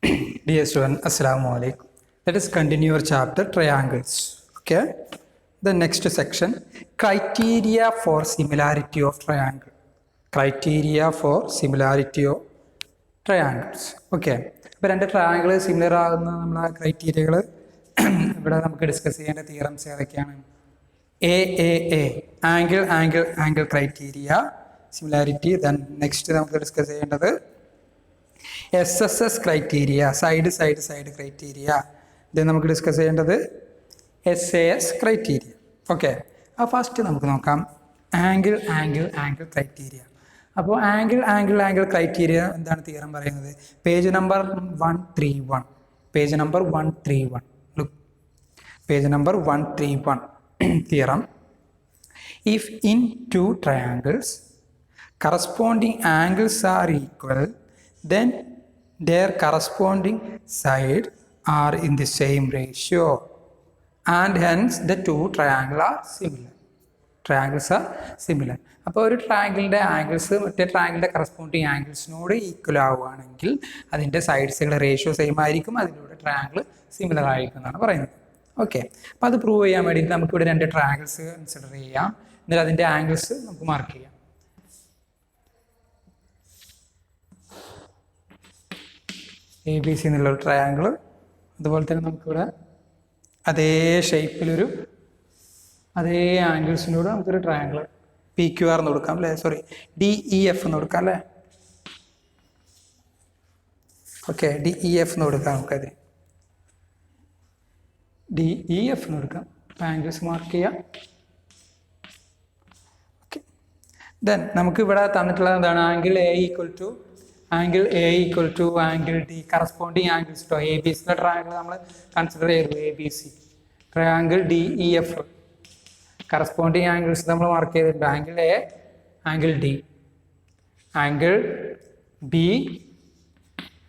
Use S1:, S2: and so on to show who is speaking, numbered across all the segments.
S1: Dear student, Assalamu alaikum. Let us continue our chapter triangles. Okay. The next section, criteria for similarity of triangle. Criteria for similarity of triangles. Okay. ഇപ്പോൾ രണ്ട് triangle similar ആകുന്ന നമ്മളെ ക്രൈറ്റീരിയകൾ ഇവിടെ നമുക്ക് discuss ചെയ്യേണ്ട theorems ഏതൊക്കെയാണ്? A angle criteria similarity. Then next നമുക്ക് discuss ചെയ്യേണ്ടത് SSS ക്രൈറ്റീരിയ, സൈഡ് ക്രൈറ്റീരിയ. ഇത് നമുക്ക് ഡിസ്കസ് ചെയ്യേണ്ടത് SAS ക്രൈറ്റീരിയ. ഓക്കെ. അപ്പോൾ ഫസ്റ്റ് നമുക്ക് നോക്കാം ആംഗിൾ ക്രൈറ്റീരിയ. അപ്പോൾ ആംഗിൾ ക്രൈറ്റീരിയ എന്താണ് തിയറം പറയുന്നത്? Page number 131. Page number 131. Page number 131. Theorem: if in two triangles corresponding angles are equal, then their corresponding sides are in the same ratio and hence the two triangles are similar. അപ്പോൾ ഒരു ട്രയാങ്കിളിൻ്റെ angles മറ്റേ ട്രയാങ്കിളിൻ്റെ corresponding ആംഗിൾസിനോട് equal ആവുകയാണെങ്കിൽ അതിൻ്റെ സൈഡ്സുകളുടെ ratio same ആയിരിക്കും, അതിലൂടെ triangle similar ആയിരിക്കും എന്നാണ് പറയുന്നത്. ഓക്കെ. അപ്പോൾ അത് പ്രൂവ് ചെയ്യാൻ വേണ്ടിയിട്ട് നമുക്കിവിടെ രണ്ട് ട്രയാങ്കിൾസ് കൺസിഡർ ചെയ്യാം. എന്നിട്ട് അതിൻ്റെ ആംഗിൾസ് നമുക്ക് മാർക്ക് ചെയ്യാം. ABC എന്നുള്ളൊരു ട്രയാങ്കിൾ, അതുപോലെ തന്നെ നമുക്കിവിടെ അതേ ഷേപ്പിലൊരു അതേ ആംഗിൾസിനോട് നമുക്കൊരു ട്രയാങ്കിൾ PQR എന്ന് കൊടുക്കാം അല്ലേ, സോറി DEF എന്ന് കൊടുക്കാം അല്ലേ. ഓക്കെ, DEF എന്ന് കൊടുക്കാം, നമുക്കതിന് DEF എന്ന് കൊടുക്കാം. ആംഗിൾസ് മാർക്ക് ചെയ്യാം. ഓക്കെ. ദെൻ നമുക്ക് ഇവിടെ തന്നിട്ടുള്ളത് എന്താണ്? Angle A equal to angle D, corresponding angles to ABC triangle നമ്മൾ കൺസിഡർ ചെയ്തു. ABC triangle DEF corresponding angles നമ്മൾ മാർക്ക് ചെയ്തിട്ടുണ്ട്. Angle A, angle D, angle B,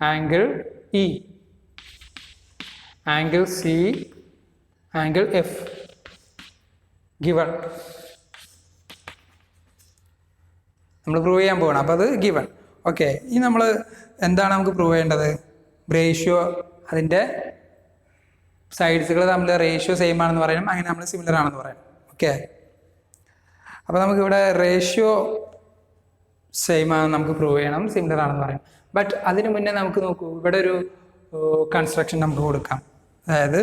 S1: angle E, angle C, angle F given. നമ്മൾ prove ചെയ്യാൻ പോകണം. അപ്പോൾ അത് given. Okay. ഈ നമ്മൾ എന്താണ് നമുക്ക് പ്രൂവ് ചെയ്യേണ്ടത്? റേഷ്യോ, അതിൻ്റെ സൈഡ്സുകൾ തമ്മിൽ റേഷ്യോ സെയിം ആണെന്ന് പറയണം, അങ്ങനെ നമ്മൾ സിമിലർ ആണെന്ന് പറയണം. ഓക്കെ. അപ്പോൾ നമുക്കിവിടെ റേഷ്യോ സെയിം ആണെന്ന് നമുക്ക് പ്രൂവ് ചെയ്യണം, സിമിലർ ആണെന്ന് പറയണം. ബട്ട് അതിന് മുന്നേ നമുക്ക് നോക്കൂ, ഇവിടെ ഒരു കൺസ്ട്രക്ഷൻ നമുക്ക് കൊടുക്കാം. അതായത്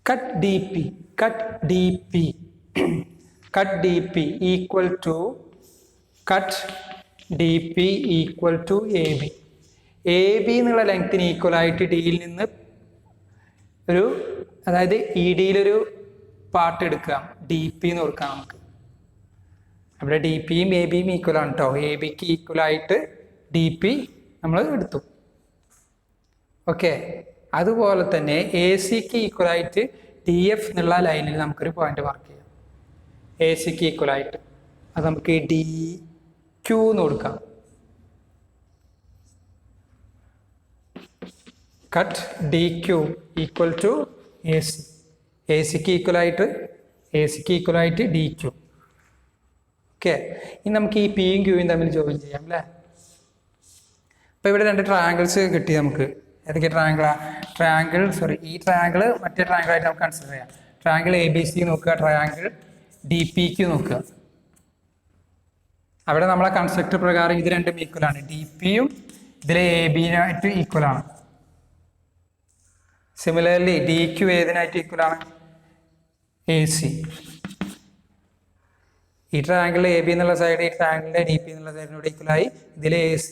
S1: cut DP equal to AB എന്നുള്ള ലെങ്ത്തിന് ഈക്വൽ ആയിട്ട് ഡിയിൽ നിന്ന് ഒരു, അതായത് EDയിലൊരു പാർട്ട് എടുക്കാം, DP എന്ന് കൊടുക്കാം നമുക്ക്. അവിടെ DPയും ABയും ഈക്വൽ ആണ് കേട്ടോ. ABക്ക് ഈക്വൽ ആയിട്ട് DP നമ്മൾ എടുത്തു. ഓക്കെ. അതുപോലെ തന്നെ ACക്ക് ഈക്വൽ ആയിട്ട് DF എന്നുള്ള ലൈനിൽ നമുക്കൊരു പോയിന്റ് മാർക്ക് ചെയ്യാം. ACക്ക് ഈക്വൽ ആയിട്ട് അത് നമുക്ക് DQ എന്ന് കൊടുക്കാം. Cut DQ equal to AC. ACക്ക് ഈക്വൽ ആയിട്ട് DQ. ഓക്കെ. ഇനി നമുക്ക് ഈ Pയും Qയും തമ്മിൽ ജോയിൻ ചെയ്യാം അല്ലേ. അപ്പോൾ ഇവിടെ രണ്ട് ട്രയാങ്കിൾസ് കിട്ടി നമുക്ക്. ഏതൊക്കെ ട്രയാങ്കിളാണ്? ഈ ട്രയാങ്കിൾ മറ്റേ ട്രയാങ്കിളായിട്ട് നമുക്ക് കൺസിഡർ ചെയ്യാം. ട്രയാങ്കിൾ ABC നോക്കുക, ട്രയാങ്കിൾ DPQ നോക്കുക. അവിടെ നമ്മളെ കൺസ്ട്രക്ട് പ്രകാരം ഇത് രണ്ടും ഈക്വലാണ്. DPയും ഇതിലെ ABനായിട്ട് ഈക്വലാണ്. സിമിലർലി DQ ഏതിനായിട്ട് ഈക്വലാണ്? AC. ഈ ട്രയാങ്കിൾ AB എന്നുള്ള സൈഡ് ഈ ട്രയാങ്കിളിൻ്റെ DP എന്നുള്ള സൈഡിനോട് ഈക്വലായി, ഇതിലെ AC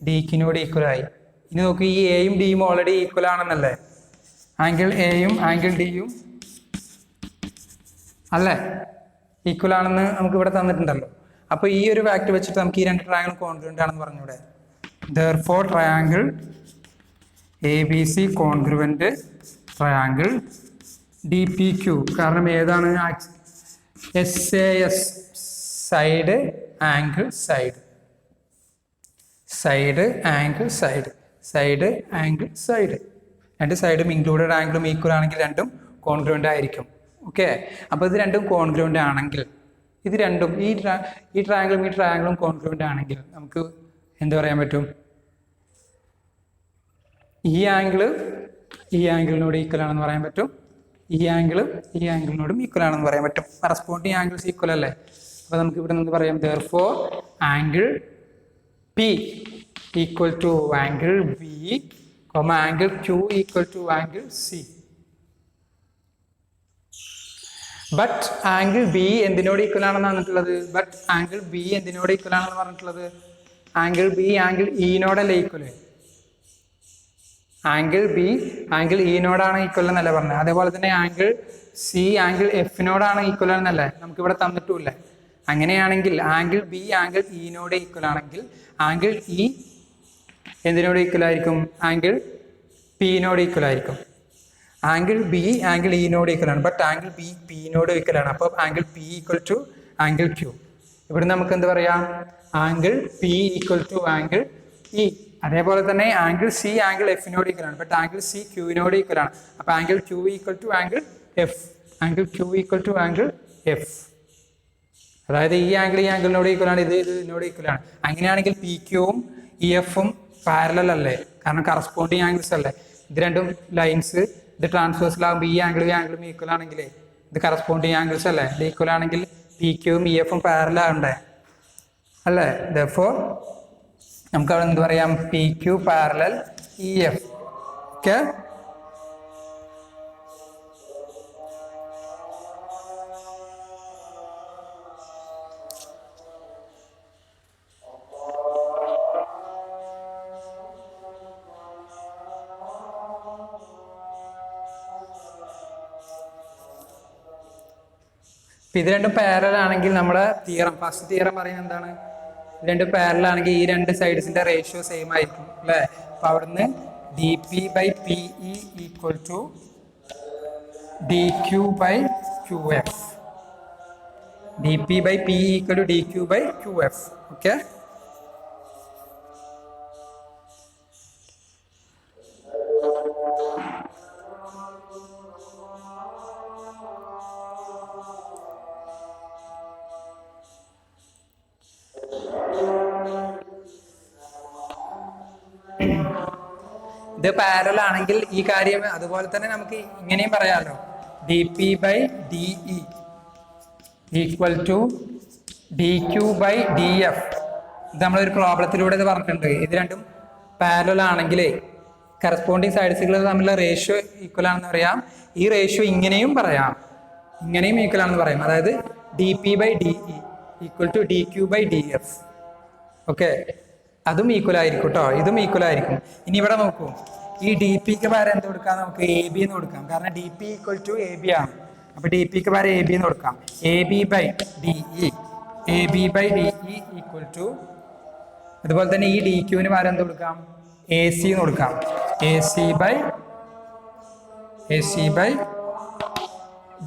S1: DQനോട് ഈക്വലായി. ഇനി നോക്കൂ, ഈ Aയും Dയും ഓൾറെഡി ഈക്വൽ ആണെന്നല്ലേ? ആംഗിൾ Aയും ആംഗിൾ Dയും അല്ലേ ഈക്വൽ ആണെന്ന് നമുക്ക് ഇവിടെ തന്നിട്ടുണ്ടല്ലോ. അപ്പോൾ ഈ ഒരു ഫാക്ട് വെച്ചിട്ട് നമുക്ക് ഈ രണ്ട് ട്രയാങ്കിൾ കോൺഗ്രുവൻ്റ് ആണെന്ന് പറഞ്ഞൂടെ? Therefore triangle ABC congruent triangle DPQ. കാരണം ഏതാണ്? SAS സൈഡ് ആംഗിൾ സൈഡ് രണ്ട് സൈഡും ഇൻക്ലൂഡഡ് ആംഗിളും ഈക്വൽ ആണെങ്കിൽ രണ്ടും കോൺഗ്രുവൻ്റ് ആയിരിക്കും. ഓക്കെ. അപ്പോൾ ഇത് രണ്ടും കോൺഗ്രുവൻ്റ് ആണെങ്കിൽ ഇത് രണ്ടും ഈ ട്രയാങ്കിളും കോൺഗ്രുവൻ്റ് ആണെങ്കിൽ നമുക്ക് എന്ത് പറയാൻ പറ്റും? ഈ ആംഗിളിനോട് ഈക്വൽ ആണെന്ന് പറയാൻ പറ്റും. ഈ ആംഗിളിനോടും ഈക്വൽ ആണെന്ന് പറയാൻ പറ്റും. കറസ്പോണ്ടിങ് ആംഗിൾസ് ഈക്വൽ അല്ലേ? അപ്പോൾ നമുക്ക് ഇവിടെ നിന്ന് പറയാം therefore angle P equal to angle B, angle Q equal to angle C. But angle B എന്തിനോട് ഈക്വൽ ആണെന്ന് പറഞ്ഞിട്ടുള്ളത്? ആംഗിൾ B ആംഗിൾ ഇനോടല്ലേ ഈക്വൽ? ആംഗിൾ B ആംഗിൾ ഇനോടാണ് ഈക്വൽ എന്നല്ലേ പറഞ്ഞത്? അതേപോലെ തന്നെ ആംഗിൾ C ആംഗിൾ എഫിനോടാണ് ഈക്വൽ എന്നല്ലേ നമുക്കിവിടെ തന്നിട്ടുമില്ലേ? അങ്ങനെയാണെങ്കിൽ ആംഗിൾ B ആംഗിൾ ഇനോട് ഈക്വൽ ആണെങ്കിൽ ആംഗിൾ E എന്തിനോട് ഈക്വൽ ആയിരിക്കും? ആംഗിൾ പിനോട് ഈക്വൽ ആയിരിക്കും. ആംഗിൾ B ആംഗിൾ ഇനോട് ഈക്വൽ ആണ്, ബട്ട് ആംഗിൾ B പിനോട് ഈക്വൽ ആണ്. അപ്പോൾ angle P equal to angle Q. ഇവിടെ നമുക്ക് എന്ത് പറയാം? Angle P equal to angle E. അതേപോലെ തന്നെ ആംഗിൾ C ആംഗിൾ എഫിനോട് ഈക്വൽ ആണ്, ബട്ട് ആംഗിൾ C ക്യൂവിനോട് ഈക്വൽ ആണ്. അപ്പോൾ angle Q equal to angle F. അതായത് ഈ ആംഗിളിനോട് ഈക്വൽ ആണ്, ഇത് ഇതിനോട് ഈക്വൽ ആണ്. അങ്ങനെയാണെങ്കിൽ പി ക്യൂവും ഇ എഫും പാരലൽ അല്ലേ? കാരണം കറസ്പോണ്ടിങ് ആംഗിൾസ് അല്ലേ? ഇത് രണ്ടും ലൈൻസ് ഇത് ട്രാൻസ്വേഴ്സിലാകുമ്പോൾ ഈ ആംഗിളും ഈക്വൽ ആണെങ്കിലേ ഇത് കറസ്പോണ്ടിങ് ആംഗിൾസ് അല്ലേ? ഇത് ഈക്വൽ ആണെങ്കിൽ പി ക്യൂവും ഇ എഫും പാരലൽ ആവണ്ടേ അല്ലേ? therefore നമുക്ക് അവിടെ എന്ത് പറയാം? P Q parallel E F. Okay, ഇത് രണ്ടും പാരലൽ ആണെങ്കിൽ നമ്മുടെ ഫസ്റ്റ് തിയറം പറയുന്നത് എന്താണ്? ഇത് രണ്ടും പാരലൽ ആണെങ്കിൽ ഈ രണ്ട് സൈഡ്സിന്റെ റേഷ്യോ സെയിം ആയിരിക്കും അല്ലേ? അപ്പൊ അവിടുന്ന് D P by P E equal to D Q by Q F. D P by P equal to D Q by Q F. Okay, ഇത് പാരലൽ ആണെങ്കിൽ ഈ കാര്യം അതുപോലെ തന്നെ നമുക്ക് ഇങ്ങനെയും പറയാമല്ലോ. D P by D E equal to D Q by D F. ഇത് നമ്മളൊരു പ്രോബ്ലത്തിലൂടെ ഇത് പറഞ്ഞിട്ടുണ്ട്. ഇത് രണ്ടും പാരലൽ ആണെങ്കിൽ കറസ്പോണ്ടിങ് സൈഡ്സുകൾ തമ്മിലുള്ള റേഷ്യോ ഈക്വൽ ആണെന്ന് പറയാം. ഈ റേഷ്യോ ഇങ്ങനെയും പറയാം, ഇങ്ങനെയും ഈക്വൽ ആണെന്ന് പറയാം. അതായത് D P by D E equal to D Q by D F. Okay, അതും ഈക്വൽ ആയിരിക്കും കേട്ടോ, ഇതും ഈക്വൽ ആയിരിക്കും. ഇനി ഇവിടെ നോക്കൂ, ഈ ഡി പിക്ക് പകരം എന്ത് കൊടുക്കാം? നമുക്ക് എ ബി എന്ന് കൊടുക്കാം. കാരണം D P equal to A B ആണ്. അപ്പൊ ഡി പിക്ക് പകരം എ ബി എന്ന് കൊടുക്കാം. A B by D E equal to, അതുപോലെ തന്നെ ഈ ഡി ക്യൂവിന് പകരം എന്ത് കൊടുക്കാം? എ സി എന്ന് കൊടുക്കാം. A C by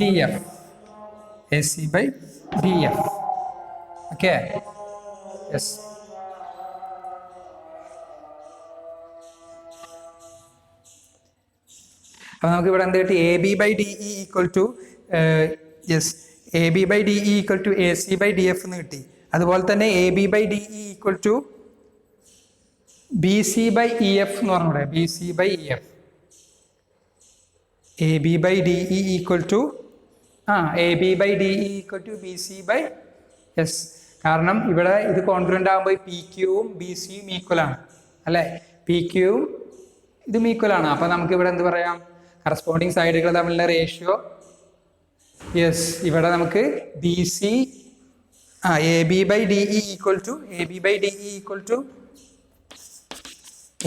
S1: D F. Okay, yes. അപ്പോൾ നമുക്ക് ഇവിടെ എന്ത് കിട്ടി? A B by D E equal to A B by D E equal to A C by D F എന്ന് കിട്ടി. അതുപോലെ തന്നെ A B by D E equal to B C by E F എന്ന് പറഞ്ഞൂടെ? B C by E F. A B by D E equal to B C by S. കാരണം ഇവിടെ ഇത് congruent ആകുമ്പോൾ പി ക്യൂവും ബി സിയും equal ആണ് അല്ലേ? P ക്യൂവും ഇതും ഈക്വൽ ആണ്. അപ്പോൾ നമുക്ക് ഇവിടെ എന്ത് പറയാം? കറസ്പോണ്ടിങ് സൈഡുകൾ തമ്മിലുള്ള റേഷ്യോ ഇവിടെ നമുക്ക് B C A B by D E equal to A B by D E equal to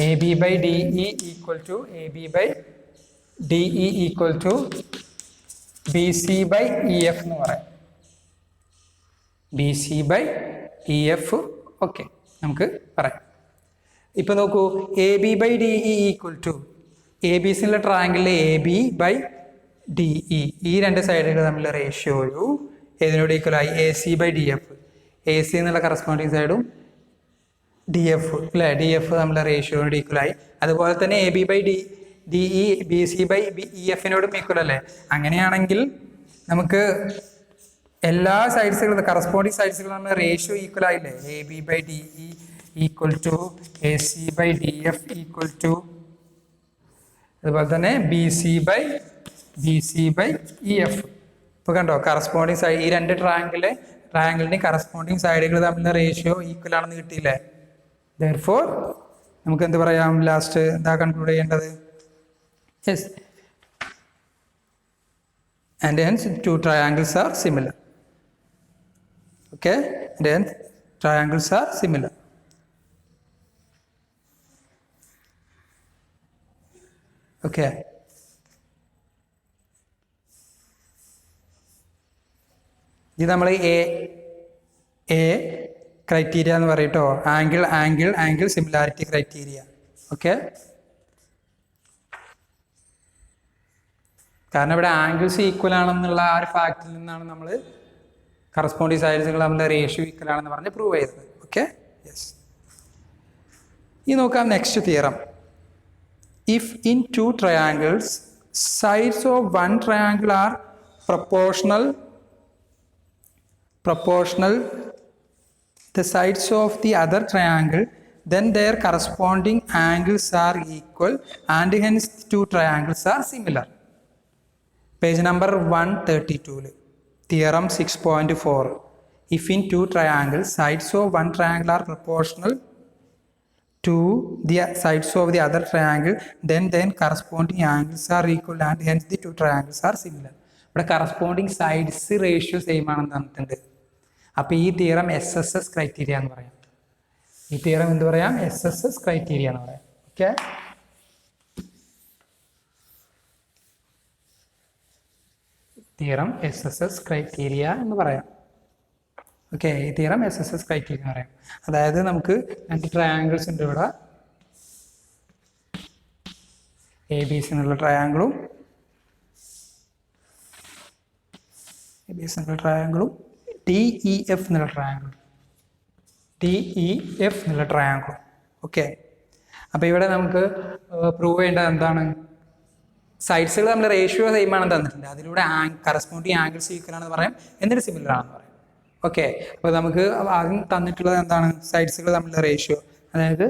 S1: A B by D E equal to A B by D E equal to B C by E F എന്ന് പറയാം. B C by E F. Okay, നമുക്ക് പറയാം. ഇപ്പൊ നോക്കൂ, A B by D E equal to A B സിയിലെ ട്രയാങ്കിളിലെ A B by D E, ഈ രണ്ട് സൈഡുകൾ തമ്മിലുള്ള റേഷ്യോയു ഏതിനോട് ഈക്വലായി? A C by D F. A C എന്നുള്ള കറസ്പോണ്ടിങ് സൈഡും ഡി എഫ് അല്ലേ? ഡി എഫ് തമ്മിലുള്ള റേഷ്യോയോട് ഈക്വലായി. അതുപോലെ തന്നെ A B by D E B C by E എഫിനോടും ഈക്വൽ അല്ലേ? അങ്ങനെയാണെങ്കിൽ നമുക്ക് എല്ലാ സൈഡ്സുകളും കറസ്പോണ്ടിങ് സൈഡ്സുകൾ നമ്മൾ റേഷ്യോ ഈക്വൽ ആയില്ലേ? A B by D E equal to A C by D F equal to അതുപോലെ തന്നെ B C by E F. ഇപ്പോൾ കണ്ടോ കറസ്പോണ്ടിങ് സൈഡ് ഈ രണ്ട് ട്രയാങ്കിളിൻ്റെ കറസ്പോണ്ടിങ് സൈഡുകൾ തമ്മിലുള്ള റേഷ്യോ ഈക്വൽ ആണെന്ന് കിട്ടിയില്ലേ? ദെയർഫോർ നമുക്ക് എന്ത് പറയാം? ലാസ്റ്റ് എന്താ കൺക്ലൂഡ് ചെയ്യേണ്ടത്? Yes, and hence two triangles are similar. Okay, and hence triangles are similar. Okay, ഇത് നമ്മൾ എ ക്രൈറ്റീരിയ എന്ന് പറയട്ടോ, ആംഗിൾ സിമിലാരിറ്റി ക്രൈറ്റീരിയ. ഓക്കെ, കാരണം ഇവിടെ ആംഗിൾസ് ഈക്വൽ ആണെന്നുള്ള ആ ഒരു ഫാക്റ്റിൽ നിന്നാണ് നമ്മൾ കറസ്പോണ്ടിങ് സൈഡ്സുകൾ തമ്മിലുള്ള റേഷ്യോ ഈക്വൽ ആണെന്ന് പറഞ്ഞ് പ്രൂവ് ചെയ്തത്. Okay, yes. ഈ നോക്കാം next theorem. If in two triangles sides of one triangle are proportional the sides of the other triangle, then their corresponding angles are equal and hence the two triangles are similar. Page number 132. Theorem 6.4. If in two triangles sides of one triangle are proportional to the sides of the other triangle, then corresponding angles are equal and hence the two triangles are similar. ഇവിടെ corresponding sides ratio same ആണെന്ന് തന്നിട്ടുണ്ട്. അപ്പോൾ ഈ theorem SSS criteria എന്ന് പറയാം. ഈ theorem എന്ത് പറയാം? SSS ക്രൈറ്റീരിയ എന്ന് പറയാം. ഓക്കെ, തിയറം SSS ക്രൈറ്റീരിയ എന്ന് പറയാം. ഓക്കെ, ഈ തിയറം SSS ക്രൈറ്റീരിയ എന്ന് പറയാം. അതായത് നമുക്ക് രണ്ട് ട്രയാങ്കിൾസ് ഉണ്ട് ഇവിടെ, ABC എന്നുള്ള ട്രയാങ്കിളും DEF എന്നുള്ള ട്രയാങ്കിളും. ഓക്കെ, അപ്പോൾ ഇവിടെ നമുക്ക് പ്രൂവ് ചെയ്യേണ്ടത് എന്താണ്? സൈഡ്സുകൾ തമ്മിൽ റേഷ്യോ സെയിം ആണെന്ന് തന്നിട്ടുണ്ട്. അതിലൂടെ കറസ്പോണ്ടിങ് ആംഗിൾസ് ഈക്വൽ ആണെന്ന് പറയാം, എന്നിട്ട് സിമിലർ ആണെന്ന് പറയാം. ഓക്കെ, അപ്പോൾ നമുക്ക് ആദ്യം തന്നിട്ടുള്ളത് എന്താണ്? സൈഡ്സുകൾ തമ്മിലുള്ള റേഷ്യോ, അതായത്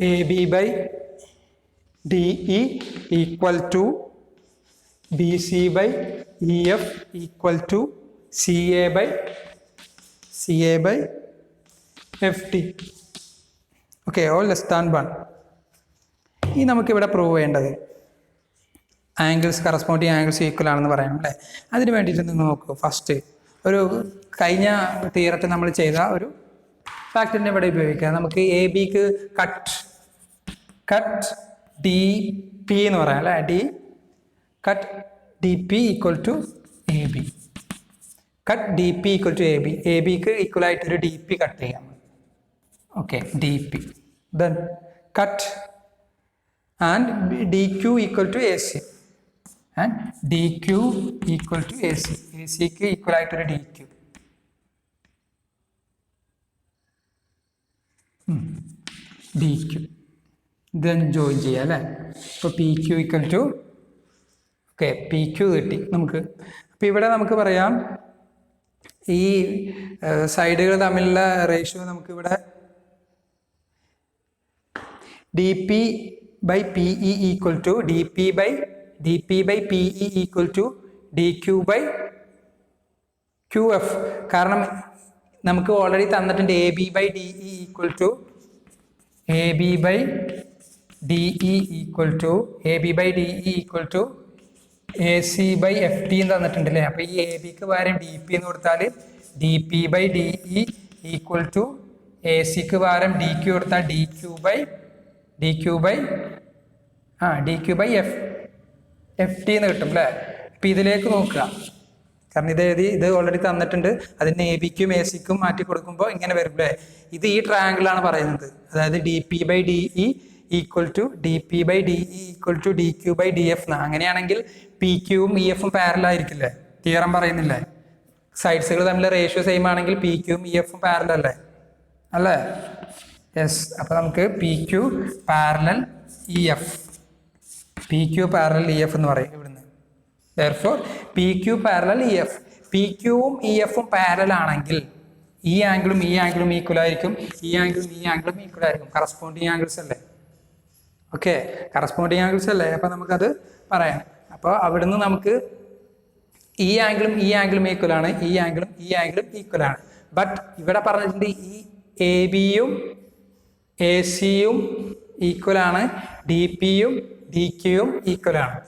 S1: AB by DE equal to BC by EF equal to CA by FD. Okay, all less than 1. ഈ നമുക്കിവിടെ പ്രൂവ് ചെയ്യേണ്ടത് കറസ്പോണ്ടിങ് ആംഗിൾസ് ഈക്വൽ ആണെന്ന് പറയണം അല്ലേ? അതിന് വേണ്ടിയിട്ട് നിങ്ങൾ നോക്കൂ. ഫസ്റ്റ് ഒരു കഴിഞ്ഞ തിയറത്തിൽ നമ്മൾ ചെയ്ത ഒരു ഫാക്ടറിനെ ഇവിടെ ഉപയോഗിക്കാം. നമുക്ക് ABക്ക് കട്ട് DP എന്ന് പറയാം അല്ലേ? Cut DP equal to AB. Cut DP equal to AB. ABക്ക് ഈക്വൽ ആയിട്ടൊരു DP കട്ട് ചെയ്യാം. Okay, DP. Then cut and DQ equal to AC and DQ equal to AC. ACക്ക് ഈക്വൽ ആയിട്ടൊരു DQ. DQ ദെൻ ജോയിൻ ചെയ്യാം അല്ലേ? ഇപ്പോൾ PQ equal to PQ കിട്ടി നമുക്ക്. അപ്പോൾ ഇവിടെ നമുക്ക് പറയാം ഈ സൈഡുകൾ തമ്മിലുള്ള റേഷ്യോ നമുക്കിവിടെ DP by PE equal to DP by PE equal to DQ by QF. കാരണം നമുക്ക് ഓൾറെഡി തന്നിട്ടുണ്ട് AB by DE equal to AC by FD എന്ന് തന്നിട്ടുണ്ടല്ലേ? അപ്പോൾ ഈ ABക്ക് പകരം DP എന്ന് കൊടുത്താൽ DP by DE equal to ACക്ക് പകരം DQ കൊടുത്താൽ DQ ബൈ FD എന്ന് കിട്ടും അല്ലേ? അപ്പം ഇതിലേക്ക് നോക്കുക. കാരണം ഇത് ഓൾറെഡി തന്നിട്ടുണ്ട്. അതിന് ABക്കും ACക്കും മാറ്റി കൊടുക്കുമ്പോൾ ഇങ്ങനെ വരും അല്ലേ? ഇത് ഈ ട്രയാങ്കിളാണ് പറയുന്നത്. അതായത് DP by DE equal to DP by DE equal to DQ by DF എന്നാണ്. അങ്ങനെയാണെങ്കിൽ PQവും EFും പാരലൽ ആയിരിക്കില്ലേ? തിയറം പറയുന്നില്ലേ? സൈഡ്സുകൾ തമ്മിൽ റേഷ്യോ സെയിം ആണെങ്കിൽ PQവും EFും പാരലൽ അല്ലേ? യെസ്. അപ്പോൾ നമുക്ക് PQ പാരലൽ EF എന്ന് പറയും ഇവിടുന്ന്. Therefore PQ parallel EF. P ക്യൂവും ഇ എഫും പാരലൽ ആണെങ്കിൽ ഈ ആംഗിളും ഈ ആംഗിളും ഈക്വൽ ആയിരിക്കും, ഈ ആംഗിളും ഈ ആംഗിളും ഈക്വൽ ആയിരിക്കും. കറസ്പോണ്ടിങ് ആംഗിൾസ് അല്ലേ? ഓക്കെ, കറസ്പോണ്ടിങ് ആംഗിൾസ് അല്ലേ? അപ്പൊ നമുക്കത് പറയാം. അപ്പോൾ അവിടുന്ന് നമുക്ക് ഈ ആംഗിളും ഈ ആംഗിളും ഈക്വൽ ആണ്, ഈ ആംഗിളും ഈ ആംഗിളും ഈക്വൽ ആണ്. ബട്ട് ഇവിടെ പറഞ്ഞിട്ടുണ്ട് ഈ എ ബിയും എ സിയും ഈക്വൽ ആണ്, ഡി പിയും ഡി ക്യൂയും ഈക്വൽ ആണ്.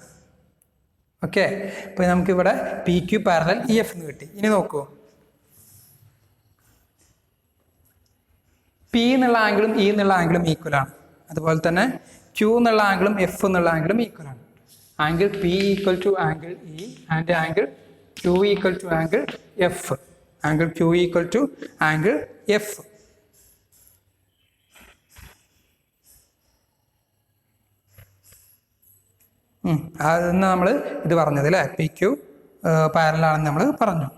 S1: ഓക്കെ, അപ്പൊ നമുക്കിവിടെ P Q parallel E F എന്ന് കിട്ടി. ഇനി നോക്കൂ, പി എന്നുള്ള ആംഗിളും ഇ എന്നുള്ള ആംഗിളും ഈക്വൽ ആണ്. അതുപോലെ തന്നെ ക്യൂ എന്നുള്ള ആംഗിളും എഫ് എന്നുള്ള ആംഗിളും ഈക്വൽ ആണ്. Angle P equal to angle E and angle Q equal to angle F. Angle Q equal to angle F. അതെന്ന് നമ്മൾ ഇത് പറഞ്ഞത് അല്ലേ, പി ക്യു പാരലാണെന്ന് നമ്മൾ പറഞ്ഞു.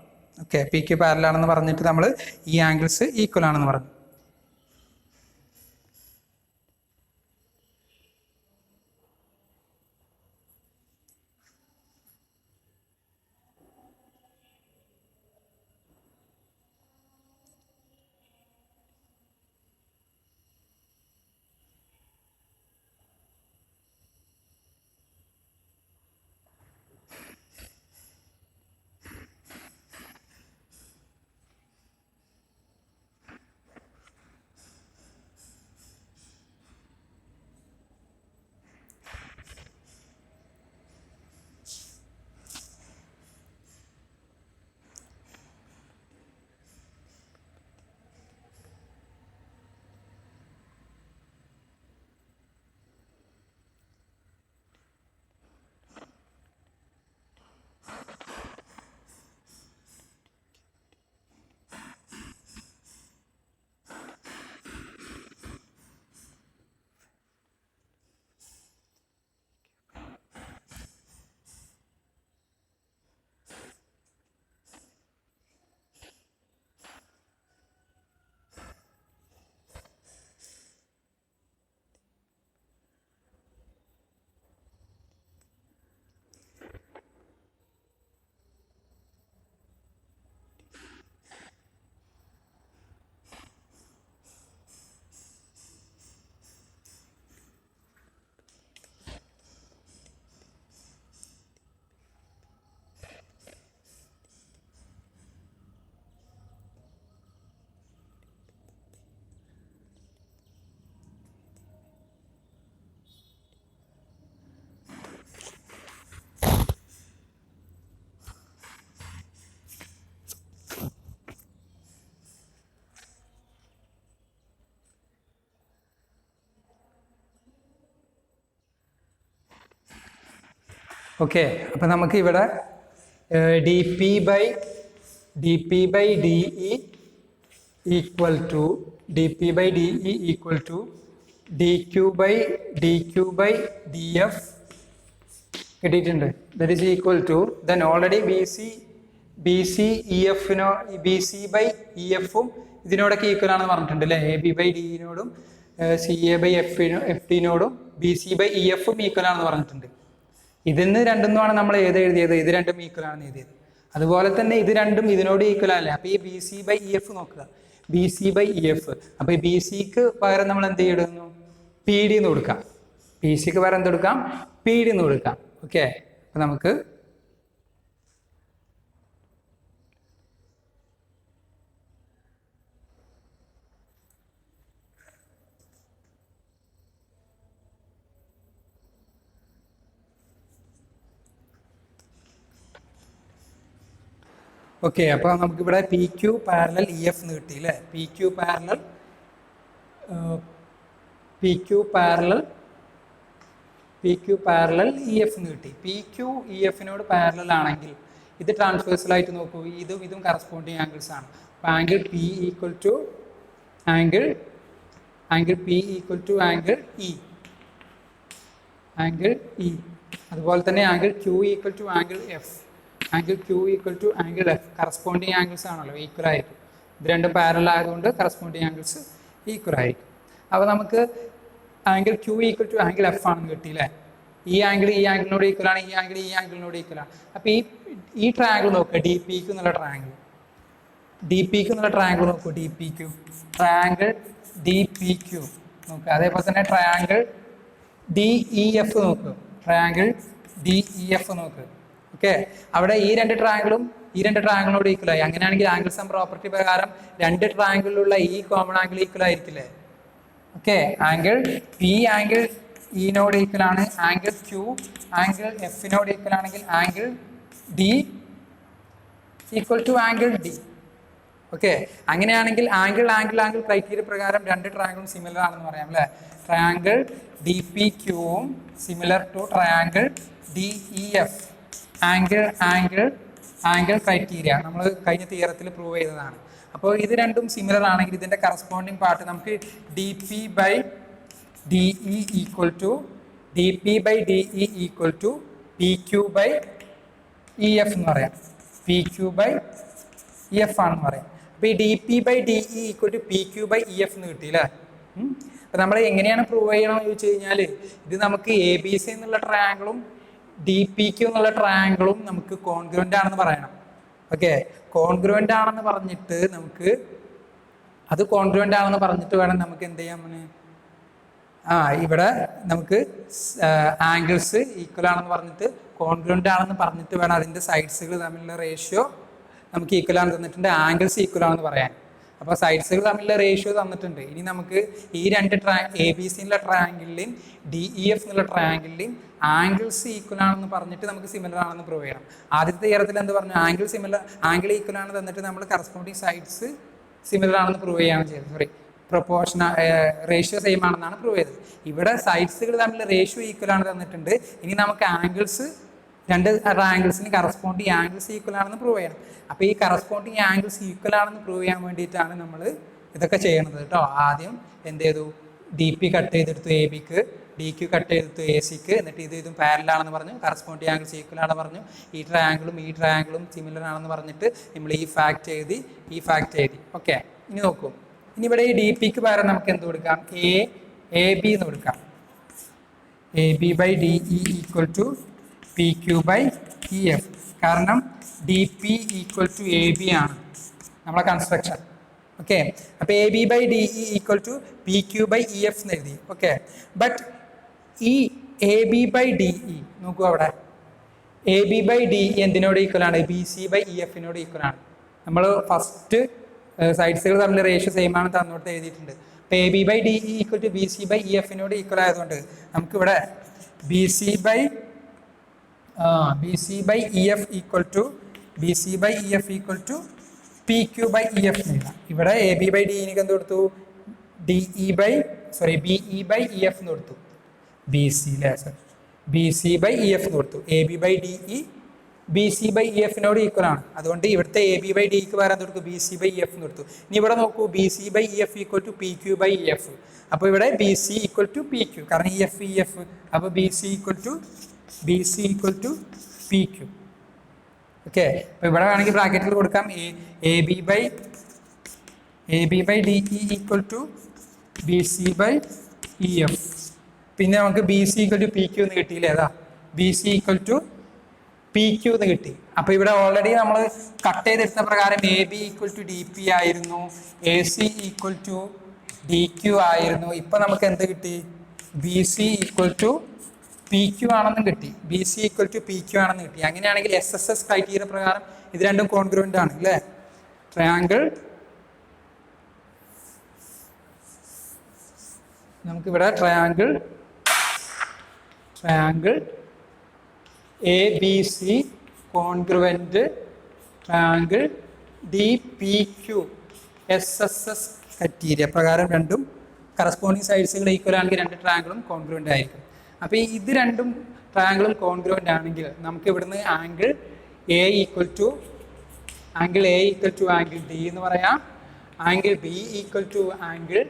S1: ഓക്കെ, പി ക്യു പാരലാണെന്ന് പറഞ്ഞിട്ട് നമ്മൾ ഈ ആംഗിൾസ് ഈക്വൽ ആണെന്ന് പറഞ്ഞു. ഓക്കെ, അപ്പം നമുക്ക് ഇവിടെ D P by D E equal to D Q by D F കിട്ടിയിട്ടുണ്ട്. That is equal to then already B C E എഫിനോ ബി സി ബൈ ഇ എഫും ഇതിനോടൊക്കെ ഈക്വൽ ആണെന്ന് പറഞ്ഞിട്ടുണ്ട് അല്ലേ. എ ബി ബൈ ഡിനോടും സി എ ബൈ എഫ് ഡിനോടും ബി സി ബൈ ഇ എഫും ഈക്വൽ ആണെന്ന് പറഞ്ഞിട്ടുണ്ട്. ഇതിന്ന് രണ്ടെന്നുമാണ് നമ്മൾ ഏത് എഴുതിയത്, ഇത് രണ്ടും ഈക്വൽ ആണെന്ന് എഴുതിയത്. അതുപോലെ തന്നെ ഇത് രണ്ടും ഇതിനോട് ഈക്വൽ അല്ലേ. അപ്പൊ ഈ B C by E F നോക്കുക, B C by E F. അപ്പൊ ഈ ബി സിക്ക് പകരം നമ്മൾ എന്ത് ചെയ്യുന്നു, പി ഡി എന്ന് കൊടുക്കാം. ബി സിക്ക് പകരം എന്ത് കൊടുക്കാം, പി ഡി എന്ന് കൊടുക്കാം. ഓക്കെ, അപ്പൊ നമുക്ക് ഓക്കെ, അപ്പോൾ നമുക്കിവിടെ P Q parallel E F എന്ന് കിട്ടി അല്ലേ. P Q parallel E F എന്ന് കിട്ടി. പി ക്യു ഇ എഫിനോട് പാരലൽ ആണെങ്കിൽ ഇത് ട്രാൻസ്വേഴ്സലായിട്ട് നോക്കൂ, ഇതും കറസ്പോണ്ടിങ് ആംഗിൾസ് ആണ്. അപ്പോൾ angle P equal to angle P equal to angle E. അതുപോലെ തന്നെ angle Q equal to angle F. Angle Q equal to angle F corresponding angles ആണല്ലോ, ഈക്വൽ ആയിരിക്കും. ഇത് രണ്ടും പാരലൽ ആയതുകൊണ്ട് കറസ്പോണ്ടിങ് ആംഗിൾസ് ഈക്വൽ ആയിരിക്കും. അപ്പോൾ നമുക്ക് angle Q equal to angle F ആണെന്ന് കിട്ടിയില്ലേ. ഈ ആംഗിളിനോട് ഈക്വൽ ആണ്, ഈ ആംഗിളിനോട് ഈക്വൽ ആണ്. അപ്പോൾ ഈ ട്രയാങ്കിൾ നോക്കുക, ഡി പി ക്യു എന്നുള്ള ട്രയാങ്കിൾ, ഡി പി ക്യു എന്നുള്ള ട്രയാങ്കിൾ നോക്കൂ, D P Q triangle D P Q നോക്കുക. അതേപോലെ തന്നെ ട്രയാങ്കിൾ ഡി ഇ എഫ് നോക്കുക, ട്രയാങ്കിൾ ഡി ഇ എഫ് നോക്കുക. ഓക്കെ, അവിടെ ഈ രണ്ട് ട്രയാങ്കിളിനോട് ഈക്വൽ ആയി. അങ്ങനെയാണെങ്കിൽ ആംഗിൾ സം പ്രോപ്പർട്ടി പ്രകാരം രണ്ട് ട്രയാങ്കിളിലുള്ള ഈ കോമൺ ആംഗിൾ ഈക്വൽ ആയിരിക്കില്ലേ? ഓക്കെ, ആംഗിൾ പി ആംഗിൾ ഇനോട് ഈക്വൽ ആണ്, ആംഗിൾ ക്യൂ ആംഗിൾ എഫിനോട് ഈക്വൽ ആണെങ്കിൽ angle D equal to angle D. Okay, അങ്ങനെയാണെങ്കിൽ ആംഗിൾ ക്രൈറ്റീരിയ പ്രകാരം രണ്ട് ട്രയാങ്കിളും സിമിലർ ആണെന്ന് പറയാം അല്ലേ? ട്രയാങ്കിൾ ഡി പി ക്യൂവും similar to triangle D E F angle criteria നമ്മൾ കഴിഞ്ഞ തിയറത്തിൽ പ്രൂവ് ചെയ്തതാണ്. അപ്പോൾ ഇത് രണ്ടും സിമിലർ ആണെങ്കിൽ ഇതിൻ്റെ കറസ്പോണ്ടിങ് പാർട്ട് നമുക്ക് D P by D E equal to P Q by E F എന്ന് പറയാം. P Q by E F ആണെന്ന് പറയാം. അപ്പോൾ ഈ D P by D E equal to P Q by E F എന്ന് കിട്ടിയില്ലേ? അപ്പോൾ നമ്മൾ എങ്ങനെയാണ് പ്രൂവ് ചെയ്യണമെന്ന് ചോദിച്ചു കഴിഞ്ഞാൽ ഇത് നമുക്ക് എ ബി സി എന്നുള്ള ട്രയാങ്കിളും ഡി പി ക്യൂ എന്നുള്ള ട്രയാങ്കിളും നമുക്ക് കോൺഗ്രുവൻ്റ് ആണെന്ന് പറയണം. ഓക്കെ, കോൺഗ്രുവൻ്റ് ആണെന്ന് പറഞ്ഞിട്ട് നമുക്ക് അത് കോൺഗ്രുവൻ്റ് ആണെന്ന് പറഞ്ഞിട്ട് വേണം നമുക്ക് എന്ത് ചെയ്യാൻ? ഇവിടെ നമുക്ക് ആംഗിൾസ് ഈക്വൽ ആണെന്ന് പറഞ്ഞിട്ട് കോൺഗ്രുവൻ്റ് ആണെന്ന് പറഞ്ഞിട്ട് വേണം അതിൻ്റെ സൈഡ്സുകൾ തമ്മിലുള്ള റേഷ്യോ നമുക്ക് ഈക്വൽ ആണെന്ന് തന്നിട്ടുണ്ട്, ആംഗിൾസ് ഈക്വൽ ആണെന്ന് പറയാൻ. അപ്പോൾ സൈഡ്സുകൾ തമ്മിലുള്ള റേഷ്യോ തന്നിട്ടുണ്ട്. ഇനി നമുക്ക് ഈ രണ്ട് എ ബി സി എന്നുള്ള ട്രയാങ്കിളിലെയും ഡി ഇ എഫ് എന്നുള്ള ട്രയാങ്കിളിലെയും ആംഗിൾസ് ഈക്വൽ ആണെന്ന് പറഞ്ഞിട്ട് നമുക്ക് സിമിലർ ആണെന്ന് പ്രൂവ് ചെയ്യണം. ആദ്യത്തെ തിയറത്തിൽ എന്ത് പറഞ്ഞു? ആംഗിൾ ഈക്വൽ ആണ് തന്നിട്ട് നമ്മൾ കറസ്പോണ്ടിങ് സൈഡ്സ് സിമിലർ ആണെന്ന് പ്രൂവ് ചെയ്യാണ് ചെയ്തത്. പ്രൊപ്പോർഷൻ റേഷ്യോ സെയിം ആണെന്നാണ് പ്രൂവ് ചെയ്തത്. ഇവിടെ സൈഡ്സുകൾ തമ്മിലുള്ള റേഷ്യോ ഈക്വൽ ആണ് തന്നിട്ടുണ്ട്. ഇനി നമുക്ക് ആംഗിൾസ് രണ്ട് ആംഗിൾസിന് കറസ്പോണ്ടിങ് ആംഗിൾസ് ഈക്വൽ ആണെന്ന് പ്രൂവ് ചെയ്യണം. അപ്പോൾ ഈ കറസ്പോണ്ടിങ് ആംഗിൾസ് ഈക്വൽ ആണെന്ന് പ്രൂവ് ചെയ്യാൻ വേണ്ടിയിട്ടാണ് നമ്മൾ ഇതൊക്കെ ചെയ്യണത് കേട്ടോ. ആദ്യം എന്ത് ചെയ്തു? ഡി പി കട്ട് ചെയ്തെടുത്തു എ ബിക്ക്, ഡി ക്യു കട്ട് ചെയ്തെടുത്തു എ സിക്ക്, എന്നിട്ട് ഇതും പാരലാണെന്ന് പറഞ്ഞു, കറസ്പോണ്ടിങ് ആംഗിൾസ് ഈക്വൽ ആണെന്ന് പറഞ്ഞു, ഈ ട്രയാങ്കിളും സിമിലർ ആണെന്ന് പറഞ്ഞിട്ട് നമ്മൾ ഈ ഫാക്റ്റ് എഴുതി. ഓക്കെ, ഇനി നോക്കൂ. ഇനി ഇവിടെ ഈ ഡി പിക്ക് പകരം നമുക്ക് എന്ത് കൊടുക്കാം? എ ബി എന്ന് കൊടുക്കാം. A B by D E equal to P Q by E F. കാരണം D P equal to A B ആണ് നമ്മളെ കൺസ്ട്രക്ഷൻ. ഓക്കെ, അപ്പോൾ A B by D E equal to P Q by E F എന്ന് എഴുതി. Okay, but ഈ A B by D E നോക്കൂ, അവിടെ A B by D E എന്തിനോട് equal ആണ്? ബി സി ബൈ ഇ എഫിനോട് equal ആണ്. നമ്മൾ ഫസ്റ്റ് സൈഡ്സുകൾ തമ്മിൽ റേഷ്യോ സെയിം ആണ് തന്നോട്ട് എഴുതിയിട്ടുണ്ട്. അപ്പോൾ A B by D E equal to B C by E എഫിനോട് ഈക്വൽ ആയതുകൊണ്ട് നമുക്കിവിടെ B C by E F equal to P Q by E F എഴുതാം. ഇവിടെ എ ബി ബൈ ഡി ഇക്ക് എന്ത് കൊടുത്തു? B E by E F എന്ന് കൊടുത്തു. B C by E F എന്ന് കൊടുത്തു. A B by D E B C by E എഫിനോട് ഈക്വൽ ആണ്. അതുകൊണ്ട് ഇവിടുത്തെ എ ബി ബൈ ഡിക്ക് പകരം കൊടുത്തു B C by E F എന്ന് കൊടുത്തു. ഇനി ഇവിടെ നോക്കൂ, B C by E F equal to P Q by E F. അപ്പോൾ ഇവിടെ B C equal to P Q, കാരണം ഇ എഫ്. അപ്പോൾ B C equal to P Q. Okay, അപ്പോൾ ഇവിടെ വേണമെങ്കിൽ ബ്രാക്കറ്റിൽ കൊടുക്കാം A B by D E equal to B C by E F. പിന്നെ നമുക്ക് B C equal to P Q എന്ന് കിട്ടിയില്ലേ? അതാ B C equal to P Q എന്ന് കിട്ടി. അപ്പോൾ ഇവിടെ ഓൾറെഡി നമ്മൾ കട്ട് ചെയ്തെടുത്ത പ്രകാരം A B equal to D P ആയിരുന്നു, A C equal to D Q ആയിരുന്നു. ഇപ്പം നമുക്ക് എന്ത് കിട്ടി? B C equal to P Q ആണെന്നും കിട്ടി. അങ്ങനെയാണെങ്കിൽ എസ് എസ് എസ് ക്രൈറ്റീരിയ പ്രകാരം ഇത് രണ്ടും കോൺഗ്രുവൻ്റ് ആണ് അല്ലേ? ട്രയാങ്കിൾ നമുക്കിവിടെ triangle A B C congruent triangle D P Q S S S criteria പ്രകാരം രണ്ടും കറസ്പോണ്ടിങ് സൈഡ്സുകൾ ഈക്വൽ ആണെങ്കിൽ രണ്ട് ട്രയാങ്കിളും കോൺഗ്രുവൻ്റ് ആയിരിക്കും. അപ്പോൾ ഇത് രണ്ടും ട്രയാങ്കിളും കോൺഗ്രുവൻ്റ് ആണെങ്കിൽ നമുക്ക് ഇവിടുന്ന് angle A equal to angle D എന്ന് പറയാം, angle B equal to angle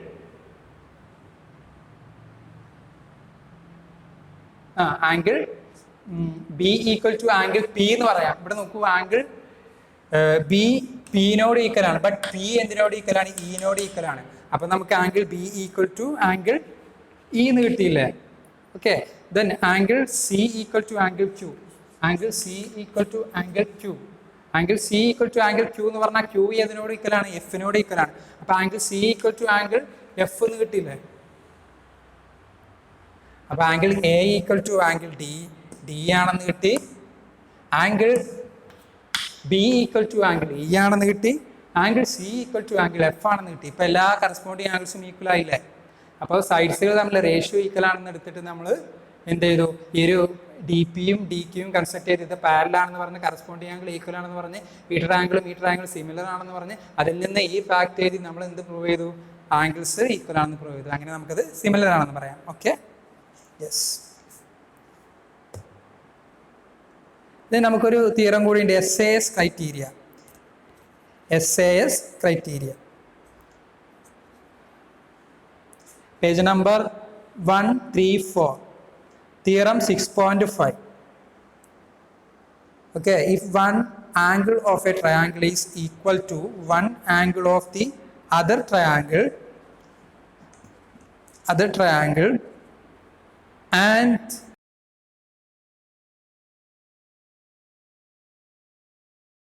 S1: B equal to angle P എന്ന് പറയാം. ഇവിടെ നോക്കൂ, ആംഗിൾ ബി പിനോട് ഈക്വൽ ആണ്, ബട്ട് പി എന്തിനോട് ഈക്വൽ ആണ്? ഇനോട് ഈക്വൽ ആണ്. അപ്പം നമുക്ക് angle B equal to angle E എന്ന് കിട്ടിയില്ലേ? Okay, then angle C equal to angle Q. Angle C equal to angle Q. Angle C equal to angle Q എന്ന് പറഞ്ഞാൽ Q ഏതിനോട് ഈക്വലാണ്? എഫിനോട് ഈക്വലാണ്. അപ്പോൾ angle C equal to angle F എന്ന് കിട്ടിയില്ലേ? അപ്പോൾ angle A equal to angle D ആണെന്ന് കിട്ടി. Angle B equal to angle E ആണെന്ന് കിട്ടി. Angle C equal to angle F ആണെന്ന് കിട്ടി. ഇപ്പോൾ എല്ലാ കറസ്പോണ്ടിങ് ആംഗിൾസും ഈക്വൽ ആയില്ലേ? അപ്പോൾ സൈഡ്സുകൾ തമ്മിൽ റേഷ്യോ ഈക്വൽ ആണെന്ന് എടുത്തിട്ട് നമ്മൾ എന്ത് ചെയ്തു? ഈ ഒരു ഡി പിയും ഡി ക്യൂയും കൺസ്ട്രക്ട് ചെയ്ത് ഇത് പാരലാണെന്ന് പറഞ്ഞ് കറസ്പോണ്ടിങ് ആംഗിൾ ഈക്വൽ ആണെന്ന് പറഞ്ഞ് മീറ്റർ ആംഗിൾ സിമിലർ ആണെന്ന് പറഞ്ഞ് അതിൽ നിന്ന് ഈ ഫാക്ട് എഴുതി നമ്മൾ എന്ത് പ്രൂവ് ചെയ്തു? ആംഗിൾസ് ഈക്വൽ ആണെന്ന് പ്രൂവ് ചെയ്തു. അങ്ങനെ നമുക്കത് സിമിലർ ആണെന്ന് പറയാം. Okay, yes. ഇത് നമുക്കൊരു തിയറം കൂടിയുണ്ട്, SAS criteria. SAS criteria, page number 134, theorem 6.5. Okay, if one angle of a triangle is equal to one angle of the other triangle and